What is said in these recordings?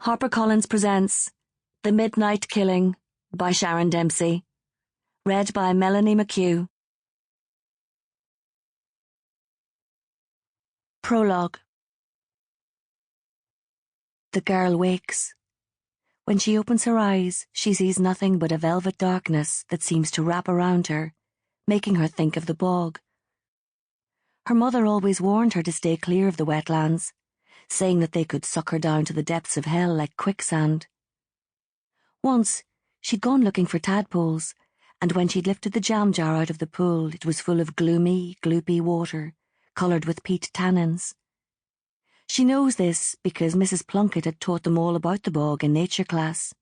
HarperCollins presents The Midnight Killing by Sharon Dempsey. Read by Melanie Machugh. Prologue. The girl wakes. When she opens her eyes, she sees nothing but a velvet darkness that seems to wrap around her, making her think of the bog. Her mother always warned her to stay clear of the wetlands, saying that they could suck her down to the depths of hell like quicksand. Once, she'd gone looking for tadpoles, and when she'd lifted the jam jar out of the pool, it was full of gloomy, gloopy water, coloured with peat tannins. She knows this because Mrs. Plunkett had taught them all about the bog in nature class.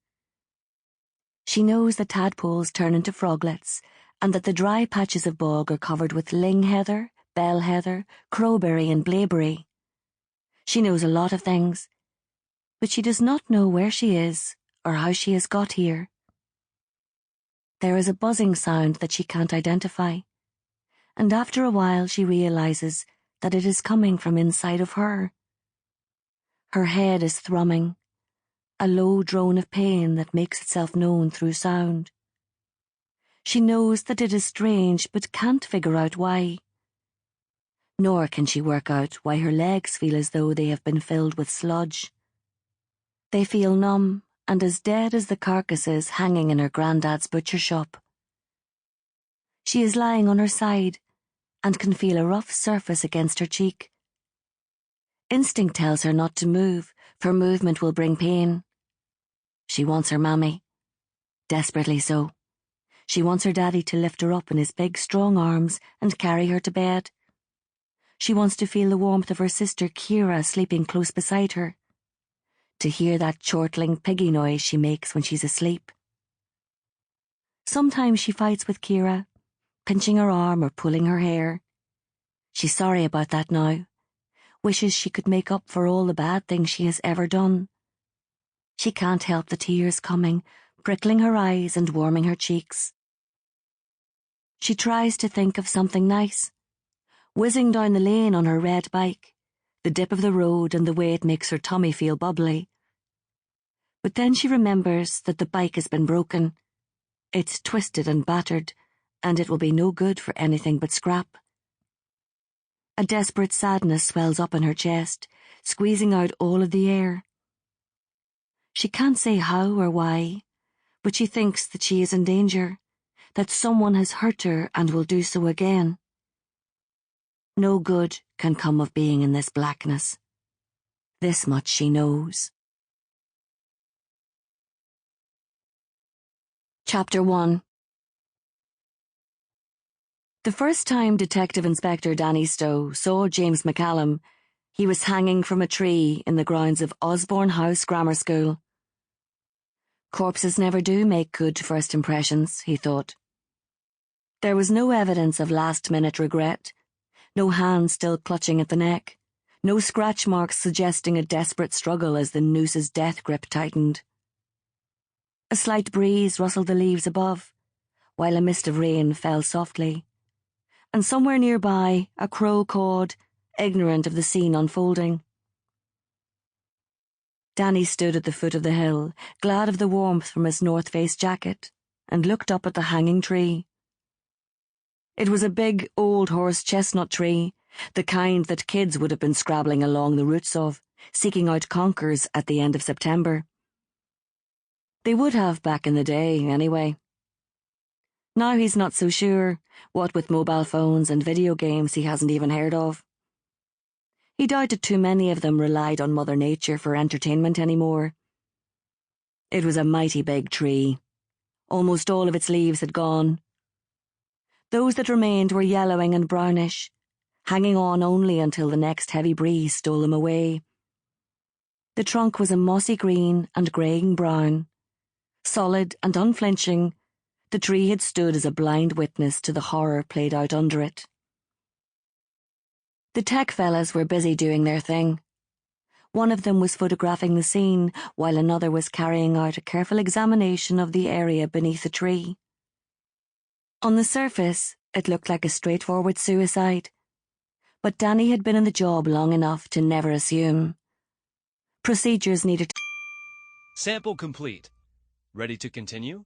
She knows that tadpoles turn into froglets, and that the dry patches of bog are covered with ling heather, bell heather, crowberry and blaeberry. She knows a lot of things, but she does not know where she is or how she has got here. There is a buzzing sound that she can't identify, and after a while she realizes that it is coming from inside of her. Her head is thrumming, a low drone of pain that makes itself known through sound. She knows that it is strange but can't figure out why. Nor can she work out why her legs feel as though they have been filled with sludge. They feel numb and as dead as the carcasses hanging in her granddad's butcher shop. She is lying on her side and can feel a rough surface against her cheek. Instinct tells her not to move, for movement will bring pain. She wants her mammy. Desperately so. She wants her daddy to lift her up in his big, strong arms and carry her to bed. She wants to feel the warmth of her sister Kira sleeping close beside her, to hear that chortling piggy noise she makes when she's asleep. Sometimes she fights with Kira, pinching her arm or pulling her hair. She's sorry about that now, wishes she could make up for all the bad things she has ever done. She can't help the tears coming, prickling her eyes and warming her cheeks. She tries to think of something nice, whizzing down the lane on her red bike, the dip of the road and the way it makes her tummy feel bubbly. But then she remembers that the bike has been broken. It's twisted and battered, and it will be no good for anything but scrap. A desperate sadness swells up in her chest, squeezing out all of the air. She can't say how or why, but she thinks that she is in danger, that someone has hurt her and will do so again. No good can come of being in this blackness. This much she knows. Chapter 1. The first time Detective Inspector Danny Stowe saw James McCallum, he was hanging from a tree in the grounds of Osborne House Grammar School. Corpses never do make good first impressions, he thought. There was no evidence of last-minute regret, no hand still clutching at the neck, no scratch marks suggesting a desperate struggle as the noose's death grip tightened. A slight breeze rustled the leaves above, while a mist of rain fell softly, and somewhere nearby a crow cawed, ignorant of the scene unfolding. Danny stood at the foot of the hill, glad of the warmth from his North Face jacket, and looked up at the hanging tree. It was a big, old horse chestnut tree, the kind that kids would have been scrabbling along the roots of, seeking out conkers at the end of September. They would have back in the day, anyway. Now he's not so sure, what with mobile phones and video games he hasn't even heard of. He doubted too many of them relied on Mother Nature for entertainment anymore. It was a mighty big tree. Almost all of its leaves had gone. Those that remained were yellowing and brownish, hanging on only until the next heavy breeze stole them away. The trunk was a mossy green and greying brown. Solid and unflinching, the tree had stood as a blind witness to the horror played out under it. The tech fellas were busy doing their thing. One of them was photographing the scene, while another was carrying out a careful examination of the area beneath the tree. On the surface, it looked like a straightforward suicide, but Danny had been in the job long enough to never assume. Procedures needed Sample complete. Ready to continue?